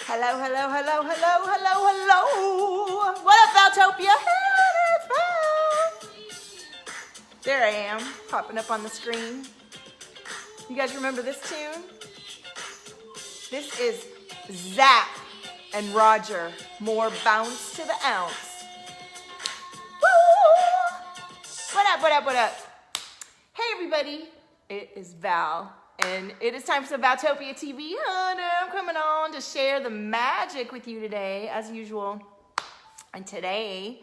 Hello, hello, hello, hello, hello, hello. What up, Valtopia? Hello, Val. There I am, popping up on the screen. You guys remember this tune? This is Zap and Roger. More bounce to the ounce. Woo! What up, what up, what up? Hey, everybody. It is Val. And it is time for some Valtopia TV. Honey, I'm coming on to share the magic with you today, as usual. And today,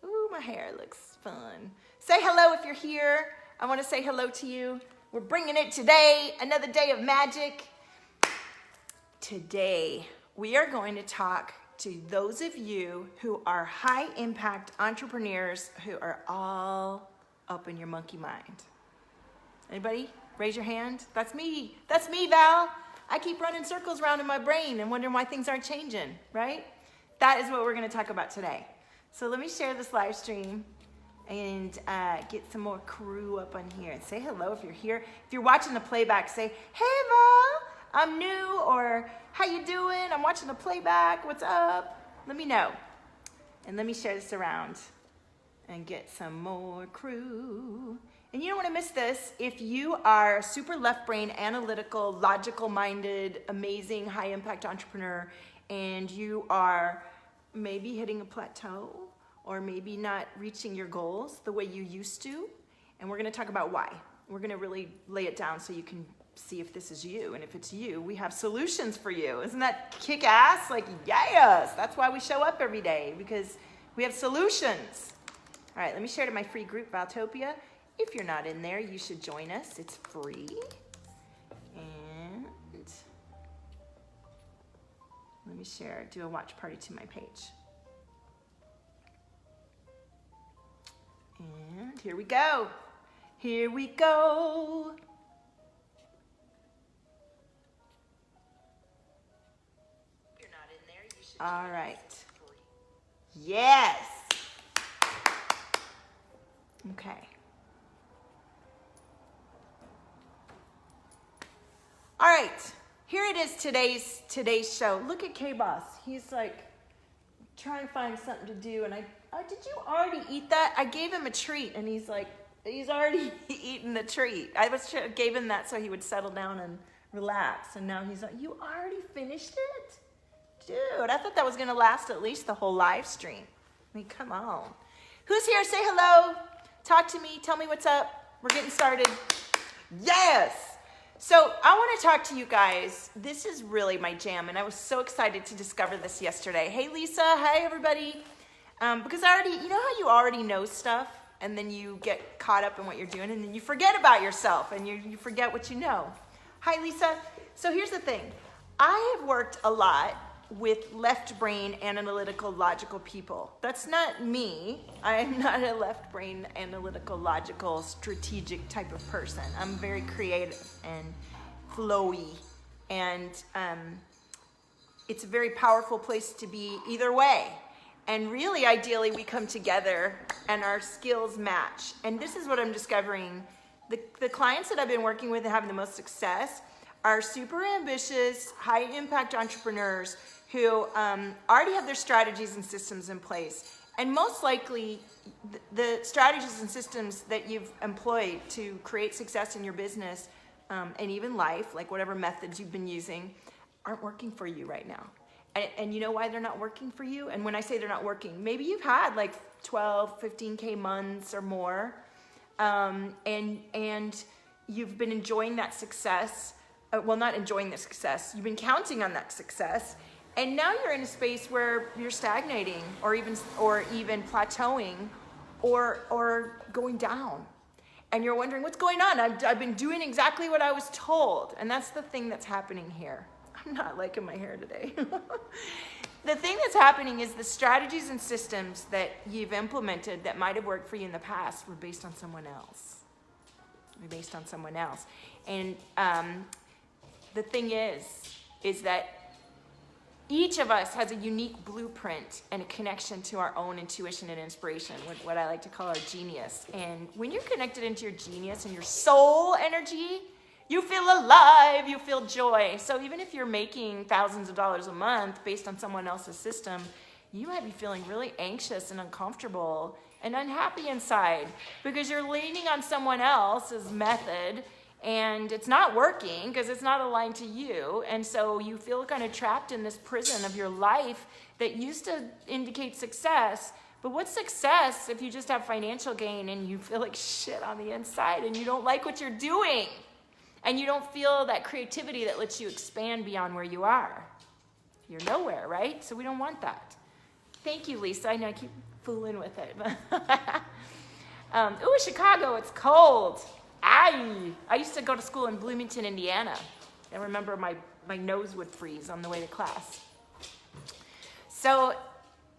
ooh, my hair looks fun. Say hello if you're here. I want to say hello to you. We're bringing it today, another day of magic. Today, we are going to talk to those of you who are high impact entrepreneurs who are all up in your monkey mind. Anybody? Raise your hand. That's me. That's me, Val. I keep running circles around in my brain and wondering why things aren't changing, right? That is what we're going to talk about today. So let me share this live stream and get some more crew up on here. And say hello if you're here. If you're watching the playback, say, hey, Val, I'm new, or how you doing? I'm watching the playback. What's up? Let me know. And let me share this around and get some more crew. And you don't want to miss this. If you are super left brain, analytical, logical minded, amazing, high impact entrepreneur, and you are maybe hitting a plateau or maybe not reaching your goals the way you used to, and we're going to talk about why. We're going to really lay it down so you can see if this is you. And if it's you, we have solutions for you. Isn't that kick ass? Like, yes, that's why we show up every day, because we have solutions. All right, let me share to my free group, Valtopia. If you're not in there, you should join us. It's free. And let me share, do a watch party to my page. And here we go. Here we go. If you're not in there, you should join us. All right. Yes. Okay. All right, here it is, today's show. Look at K-Boss. He's like trying to find something to do, and did you already eat that? I gave him a treat, and he's like, he's already eaten the treat. Gave him that so he would settle down and relax, and now he's like, you already finished it? Dude, I thought that was gonna last at least the whole live stream. I mean, come on. Who's here? Say hello. Talk to me. Tell me what's up. We're getting started. Yes. So I want to talk to you guys. This is really my jam, and I was so excited to discover this yesterday. Hey, Lisa. Hi, everybody. Because you know how you already know stuff, and then you get caught up in what you're doing, and then you forget about yourself, and you forget what you know. Hi, Lisa. So here's the thing. I have worked a lot with left brain, analytical, logical people. That's not me. I am not a left brain, analytical, logical, strategic type of person. I'm very creative and flowy, and it's a very powerful place to be either way. And really, ideally, we come together and our skills match. And this is what I'm discovering. The clients that I've been working with and having the most success are super ambitious, high impact entrepreneurs who already have their strategies and systems in place. And most likely, the strategies and systems that you've employed to create success in your business and even life, like whatever methods you've been using, aren't working for you right now. And you know why they're not working for you? And when I say they're not working, maybe you've had like 12, 15K months or more, and you've been enjoying that success. Well, not enjoying the success. You've been counting on that success. And now you're in a space where you're stagnating or even plateauing or going down. And you're wondering, what's going on? I've been doing exactly what I was told. And that's the thing that's happening here. I'm not liking my hair today. The thing that's happening is the strategies and systems that you've implemented that might have worked for you in the past were based on someone else. And the thing is that each of us has a unique blueprint and a connection to our own intuition and inspiration, what I like to call our genius. And when you're connected into your genius and your soul energy, You feel alive, you feel joy. So even if you're making thousands of dollars a month based on someone else's system, you might be feeling really anxious and uncomfortable and unhappy inside because you're leaning on someone else's method and it's not working because it's not aligned to you. And so you feel kind of trapped in this prison of your life that used to indicate success. But what's success if you just have financial gain and you feel like shit on the inside and you don't like what you're doing? And you don't feel that creativity that lets you expand beyond where you are. You're nowhere, right? So we don't want that. Thank you, Lisa. I know I keep fooling with it. Ooh, Chicago, it's cold. I used to go to school in Bloomington, Indiana. I remember my nose would freeze on the way to class. So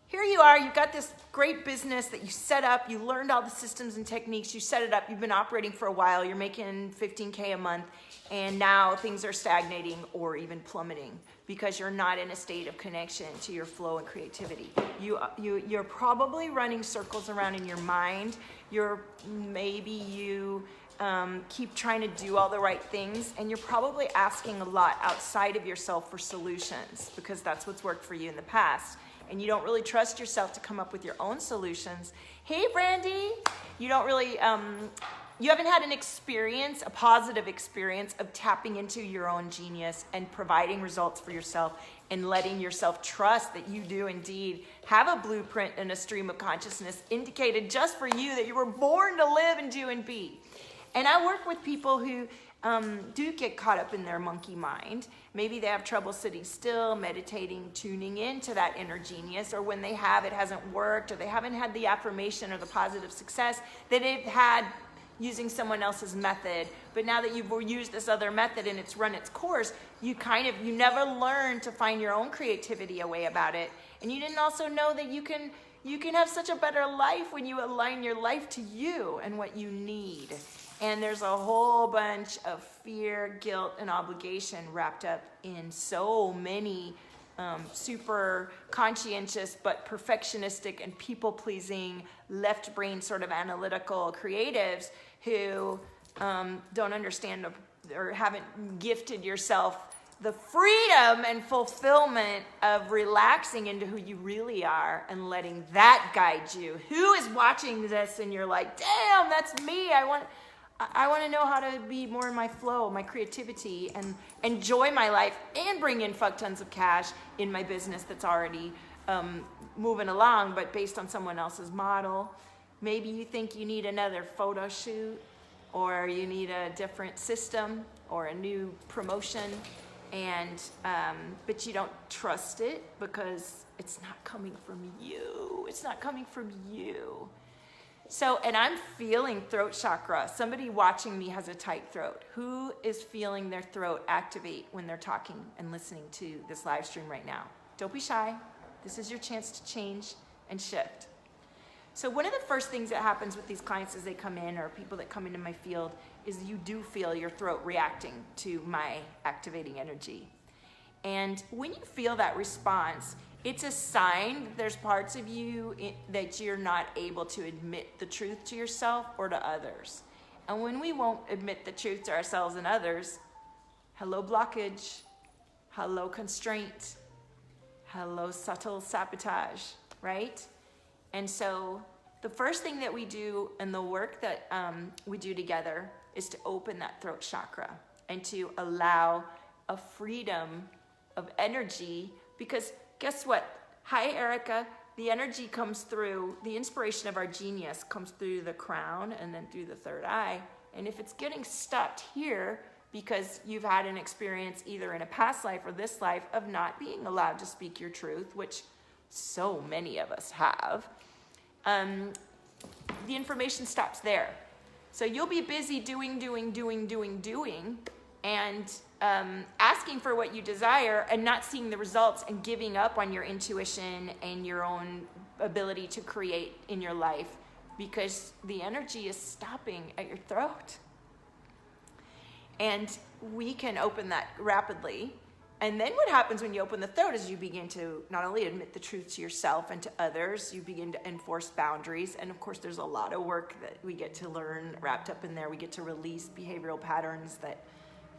here you are, you've got this great business that you set up, you learned all the systems and techniques, you set it up, you've been operating for a while, you're making $15K a month, and now things are stagnating or even plummeting because you're not in a state of connection to your flow and creativity. You're probably running circles around in your mind. Maybe you keep trying to do all the right things, and you're probably asking a lot outside of yourself for solutions because that's what's worked for you in the past. And you don't really trust yourself to come up with your own solutions. Hey, Brandy, you don't really, you haven't had a positive experience of tapping into your own genius and providing results for yourself and letting yourself trust that you do indeed have a blueprint and a stream of consciousness indicated just for you that you were born to live and do and be. And I work with people who do get caught up in their monkey mind. Maybe they have trouble sitting still, meditating, tuning into that inner genius, or when they have, it hasn't worked, or they haven't had the affirmation or the positive success that they've had using someone else's method. But now that you've used this other method and it's run its course, you never learned to find your own creativity a way about it. And you didn't also know that you can have such a better life when you align your life to you and what you need. And there's a whole bunch of fear, guilt, and obligation wrapped up in so many super conscientious but perfectionistic and people-pleasing, left-brain sort of analytical creatives who don't understand or haven't gifted yourself the freedom and fulfillment of relaxing into who you really are and letting that guide you. Who is watching this and you're like, damn, that's me. I want to know how to be more in my flow, my creativity, and enjoy my life and bring in fuck tons of cash in my business that's already moving along, but based on someone else's model. Maybe you think you need another photo shoot, or you need a different system or a new promotion, and but you don't trust it because it's not coming from you. It's not coming from you. So, and I'm feeling throat chakra. Somebody watching me has a tight throat. Who is feeling their throat activate when they're talking and listening to this live stream right now? Don't be shy. This is your chance to change and shift. So one of the first things that happens with these clients as they come in, or people that come into my field, is you do feel your throat reacting to my activating energy. And when you feel that response, it's a sign that there's parts of you that you're not able to admit the truth to yourself or to others. And when we won't admit the truth to ourselves and others, hello blockage, hello constraint, hello subtle sabotage, right? And so the first thing that we do and the work that we do together is to open that throat chakra and to allow a freedom of energy, because guess what? Hi, Erica. The energy comes through, the inspiration of our genius comes through the crown and then through the third eye. And if it's getting stuck here because you've had an experience either in a past life or this life of not being allowed to speak your truth, which so many of us have, the information stops there. So you'll be busy doing, and asking for what you desire and not seeing the results and giving up on your intuition and your own ability to create in your life because the energy is stopping at your throat. And we can open that rapidly. And then what happens when you open the throat is you begin to not only admit the truth to yourself and to others, you begin to enforce boundaries. And of course, there's a lot of work that we get to learn wrapped up in there. We get to release behavioral patterns that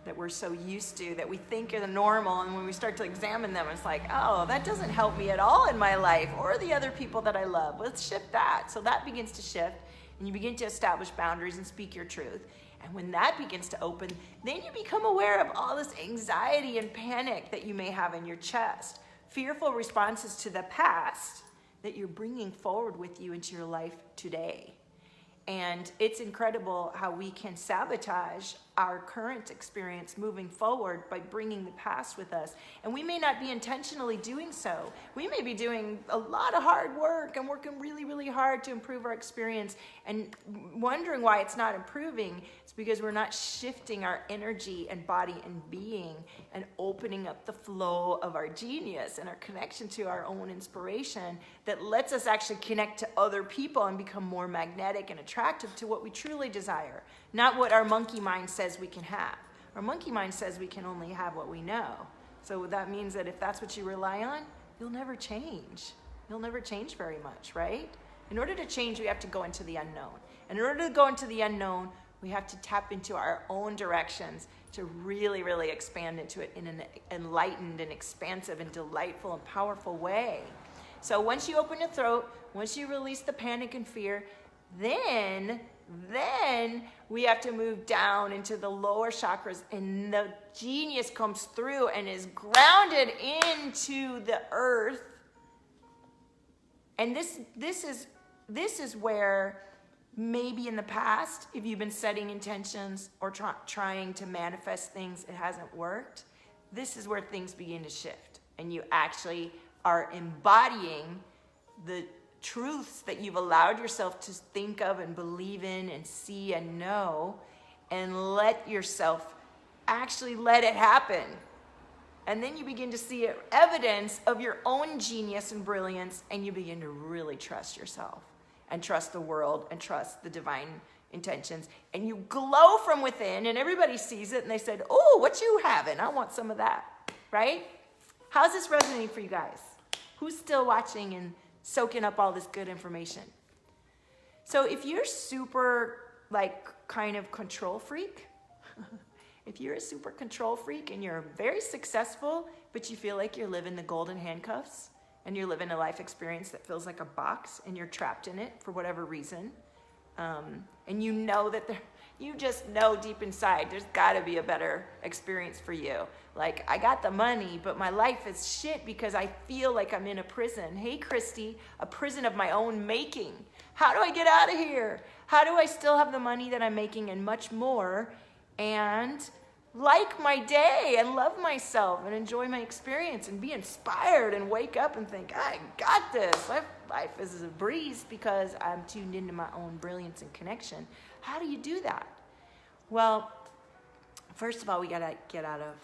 that we're so used to, that we think are normal, and when we start to examine them, it's like, oh, that doesn't help me at all in my life or the other people that I love. Let's shift that. So that begins to shift, and you begin to establish boundaries and speak your truth. And when that begins to open, then you become aware of all this anxiety and panic that you may have in your chest. Fearful responses to the past that you're bringing forward with you into your life today. And it's incredible how we can sabotage our current experience moving forward by bringing the past with us. And we may not be intentionally doing so. We may be doing a lot of hard work and working really, really hard to improve our experience and wondering why it's not improving. It's because we're not shifting our energy and body and being and opening up the flow of our genius and our connection to our own inspiration that lets us actually connect to other people and become more magnetic and attractive to what we truly desire, not what our monkey mind says we can have. Our monkey mind says we can only have what we know. So that means that if that's what you rely on, you'll never change. You'll never change very much, right? In order to change, we have to go into the unknown. And in order to go into the unknown, we have to tap into our own directions to really, really expand into it in an enlightened and expansive and delightful and powerful way. So once you open your throat, once you release the panic and fear, then we have to move down into the lower chakras, and the genius comes through and is grounded into the earth. And this is where maybe in the past, if you've been setting intentions or trying to manifest things, it hasn't worked. This is where things begin to shift, and you actually are embodying the truths that you've allowed yourself to think of and believe in and see and know, and let yourself actually let it happen. And then you begin to see evidence of your own genius and brilliance, and you begin to really trust yourself and trust the world and trust the divine intentions, and you glow from within, and everybody sees it and they said, oh, what you having? I want some of that, right? How's this resonating for you guys? Who's still watching and soaking up all this good information? So if you're super kind of control freak, if you're a super control freak and you're very successful, but you feel like you're living the golden handcuffs and you're living a life experience that feels like a box and you're trapped in it for whatever reason, and you know that you just know deep inside there's got to be a better experience for you. Like, I got the money, but my life is shit because I feel like I'm in a prison. Hey, Christy, a prison of my own making. How do I get out of here? How do I still have the money that I'm making and much more, and like my day and love myself and enjoy my experience and be inspired and wake up and think, I got this. Life is a breeze because I'm tuned into my own brilliance and connection. How do you do that? Well, first of all, we got to get out of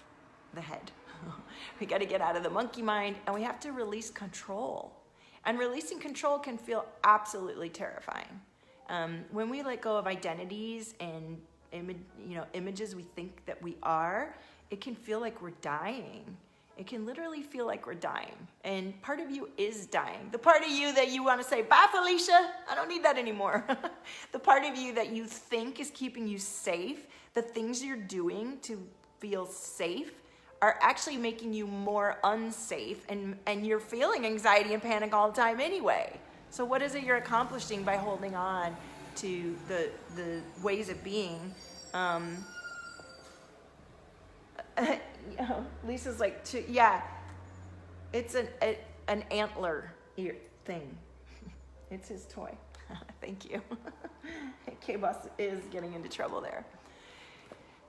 the head. We got to get out of the monkey mind, and we have to release control. And releasing control can feel absolutely terrifying. When we let go of identities and images we think that we are, it can feel like we're dying. It can literally feel like we're dying. And part of you is dying. The part of you that you want to say, bye, Felicia, I don't need that anymore. The part of you that you think is keeping you safe, the things you're doing to feel safe, are actually making you more unsafe, and you're feeling anxiety and panic all the time anyway. So what is it you're accomplishing by holding on to the ways of being? Lisa's like, it's an antler ear thing. It's his toy. Thank you. K-Boss is getting into trouble there.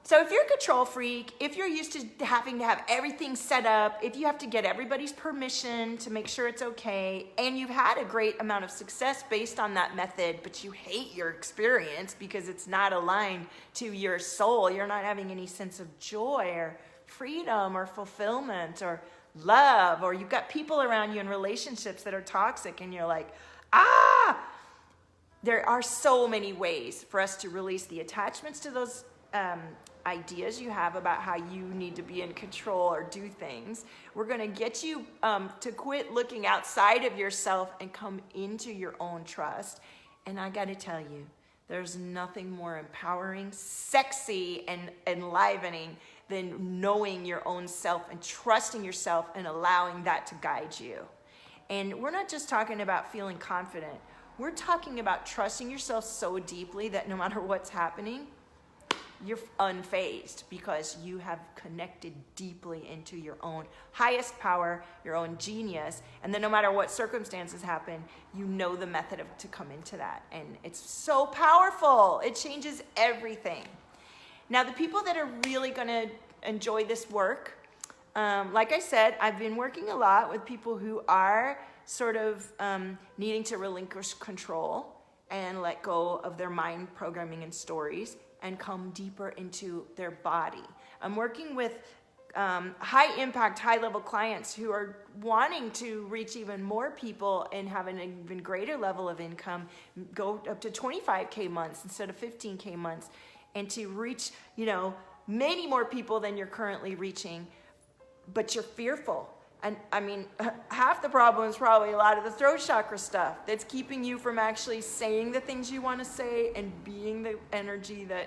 So if you're a control freak, if you're used to having to have everything set up, if you have to get everybody's permission to make sure it's okay, and you've had a great amount of success based on that method, but you hate your experience because it's not aligned to your soul, you're not having any sense of joy or freedom or fulfillment or love, or you've got people around you in relationships that are toxic and you're like, there are so many ways for us to release the attachments to those ideas you have about how you need to be in control or do things. We're going to get you to quit looking outside of yourself and come into your own trust. And I got to tell you, there's nothing more empowering, sexy, and enlivening than knowing your own self and trusting yourself and allowing that to guide you. And we're not just talking about feeling confident. We're talking about trusting yourself so deeply that no matter what's happening, you're unfazed because you have connected deeply into your own highest power, your own genius, and then no matter what circumstances happen, you know the method to come into that. And it's so powerful. It changes everything. Now, the people that are really going to enjoy this work, like I said, I've been working a lot with people who are sort of needing to relinquish control and let go of their mind programming and stories and come deeper into their body. I'm working with high impact, high level clients who are wanting to reach even more people and have an even greater level of income, go up to 25K months instead of 15K months, and to reach, many more people than you're currently reaching, but you're fearful. And I mean, half the problem is probably a lot of the throat chakra stuff that's keeping you from actually saying the things you want to say and being the energy that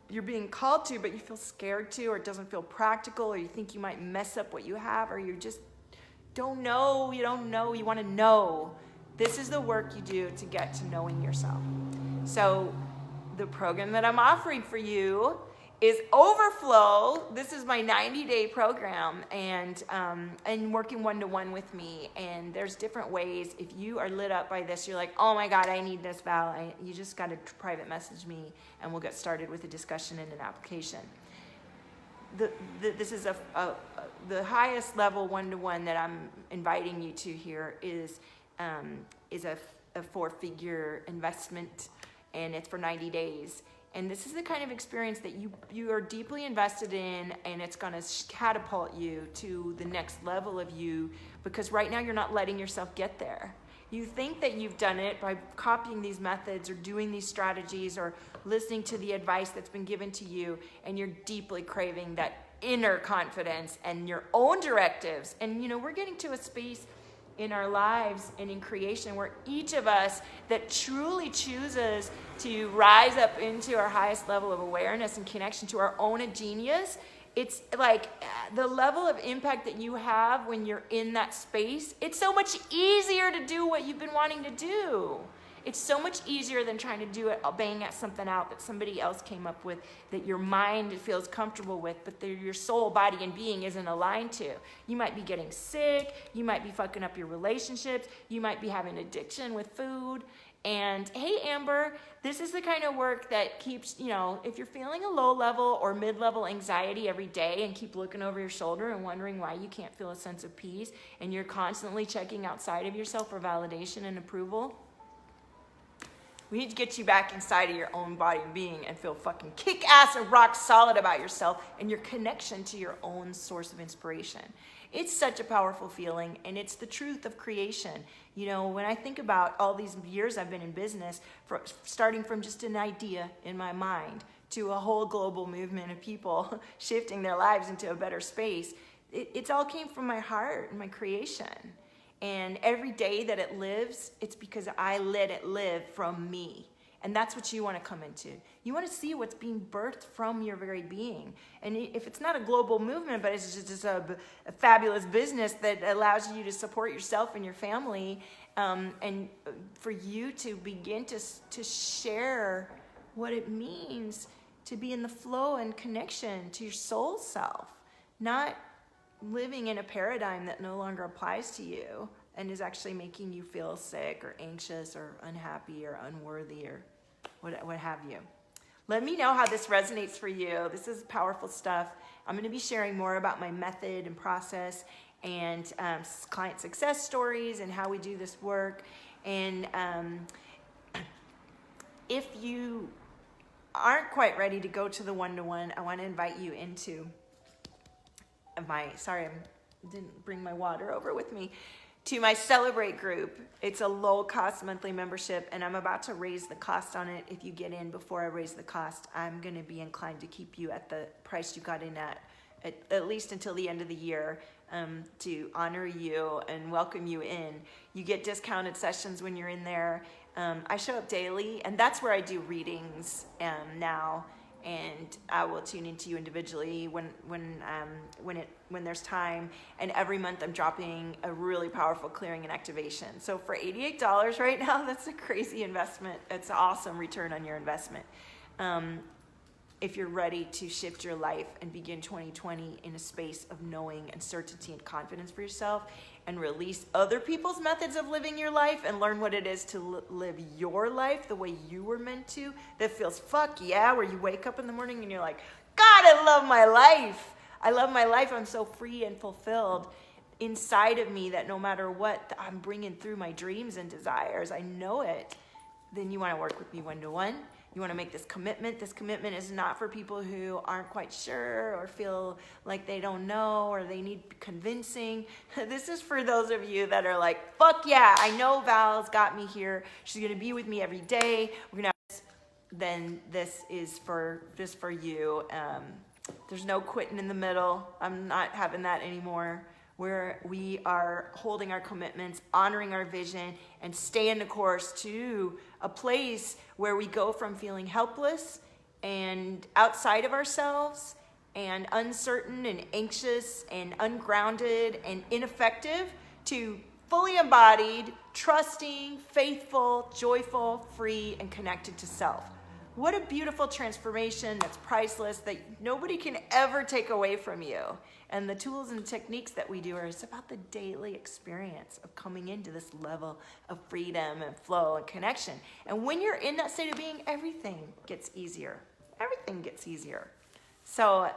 you're being called to, but you feel scared to, or it doesn't feel practical, or you think you might mess up what you have, or you just don't know, you want to know. This is the work you do to get to knowing yourself. So the program that I'm offering for you is Overflow. This is my 90-day program, and working one-to-one with me. And there's different ways. If you are lit up by this, you're like, oh my God, I need this, Val. You just got to private message me, and we'll get started with a discussion and an application. This is the highest level one-to-one that I'm inviting you to here is a 4-figure investment, and it's for 90 days. And this is the kind of experience that you are deeply invested in, and it's going to catapult you to the next level of you, because right now you're not letting yourself get there. You think that you've done it by copying these methods or doing these strategies or listening to the advice that's been given to you, and you're deeply craving that inner confidence and your own directives. And we're getting to a space in our lives and in creation where each of us that truly chooses to rise up into our highest level of awareness and connection to our own genius, it's like the level of impact that you have when you're in that space, it's so much easier to do what you've been wanting to do. It's so much easier than trying to do it, bang at something out that somebody else came up with, that your mind feels comfortable with, but your soul, body, and being isn't aligned to. You might be getting sick. You might be fucking up your relationships. You might be having addiction with food. And hey, Amber, this is the kind of work that keeps, if you're feeling a low level or mid-level anxiety every day and keep looking over your shoulder and wondering why you can't feel a sense of peace, and you're constantly checking outside of yourself for validation and approval, we need to get you back inside of your own body and being and feel fucking kick-ass and rock solid about yourself and your connection to your own source of inspiration. It's such a powerful feeling, and it's the truth of creation. When I think about all these years I've been in business, starting from just an idea in my mind to a whole global movement of people shifting their lives into a better space, it all came from my heart and my creation. And every day that it lives, it's because I let it live from me. And that's what you want to come into. You want to see what's being birthed from your very being. And if it's not a global movement, but it's just a fabulous business that allows you to support yourself and your family, and for you to begin to share what it means to be in the flow and connection to your soul self, not living in a paradigm that no longer applies to you and is actually making you feel sick or anxious or unhappy or unworthy or what have you. Let me know how this resonates for you. This is powerful stuff. I'm going to be sharing more about my method and process and client success stories and how we do this work. And if you aren't quite ready to go to the one-to-one, I want to invite you into I didn't bring my water over with me, to my Celebrate group. It's a low-cost monthly membership, and I'm about to raise the cost on it. If you get in before I raise the cost, I'm going to be inclined to keep you at the price you got in at least until the end of the year, to honor you and welcome you in. You get discounted sessions when you're in there. I show up daily, and that's where I do readings now. and I will tune into you individually when there's time. And every month I'm dropping a really powerful clearing and activation. So for $88 right now, that's a crazy investment. It's an awesome return on your investment. If you're ready to shift your life and begin 2020 in a space of knowing and certainty and confidence for yourself, and release other people's methods of living your life and learn what it is to live your life the way you were meant to, that feels fuck yeah, where you wake up in the morning and you're like, God, I love my life. I love my life. I'm so free and fulfilled inside of me that no matter what I'm bringing through my dreams and desires, I know it. Then you want to work with me one-to-one. You want to make this commitment. This commitment is not for people who aren't quite sure or feel like they don't know or they need convincing. This is for those of you that are like, fuck yeah, I know Val's got me here. She's going to be with me every day. We're going to. Then this is for you. There's no quitting in the middle. I'm not having that anymore. We are holding our commitments, honoring our vision, and staying the course to a place where we go from feeling helpless and outside of ourselves and uncertain and anxious and ungrounded and ineffective to fully embodied, trusting, faithful, joyful, free, and connected to self. What a beautiful transformation that's priceless, that nobody can ever take away from you. And the tools and techniques that we do are it's about the daily experience of coming into this level of freedom and flow and connection. And when you're in that state of being, everything gets easier. Everything gets easier. So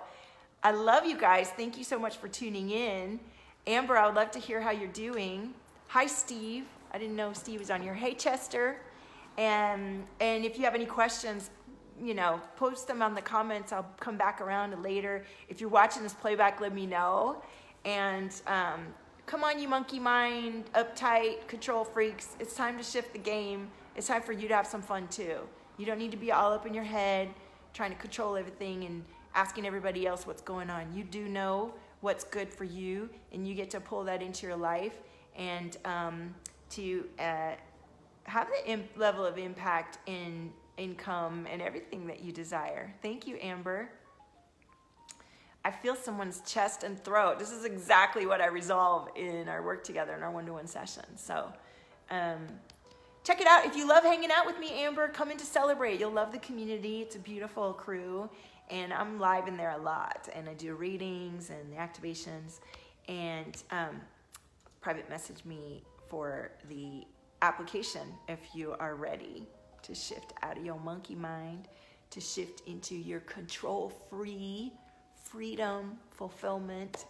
I love you guys. Thank you so much for tuning in. Amber, I would love to hear how you're doing. Hi, Steve. I didn't know Steve was on here. Hey, Chester. And if you have any questions, post them on the comments. I'll come back around later. If you're watching this playback, let me know. And come on, you monkey mind, uptight, control freaks. It's time to shift the game. It's time for you to have some fun too. You don't need to be all up in your head, trying to control everything and asking everybody else what's going on. You do know what's good for you, and you get to pull that into your life and to have the level of impact in income and everything that you desire. Thank you, Amber. I feel someone's chest and throat. This is exactly what I resolve in our work together in our one-to-one sessions. So check it out. If you love hanging out with me, Amber, come in to celebrate. You'll love the community. It's a beautiful crew, and I'm live in there a lot, and I do readings and the activations, and private message me for the application if you are ready to shift out of your monkey mind, to shift into your control-free freedom, fulfillment,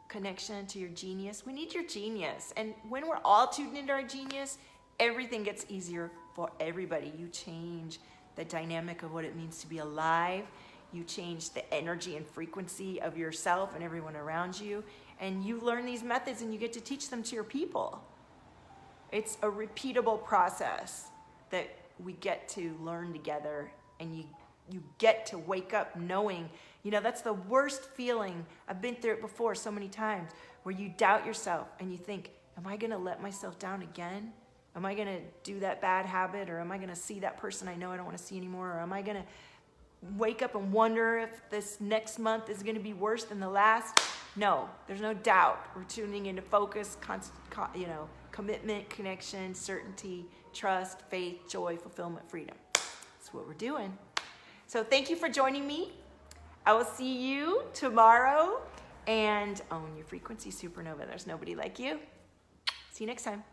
connection to your genius. We need your genius. And when we're all tuned into our genius, everything gets easier for everybody. You change the dynamic of what it means to be alive. You change the energy and frequency of yourself and everyone around you. And you learn these methods and you get to teach them to your people. It's a repeatable process that we get to learn together, and you get to wake up knowing, that's the worst feeling. I've been through it before so many times, where you doubt yourself and you think, am I going to let myself down again? Am I going to do that bad habit? Or am I going to see that person I know I don't want to see anymore? Or am I going to wake up and wonder if this next month is going to be worse than the last? No, there's no doubt. We're tuning into focus, commitment, connection, certainty, trust, faith, joy, fulfillment, freedom. That's what we're doing. So thank you for joining me. I will see you tomorrow, and own your frequency, supernova. There's nobody like you. See you next time.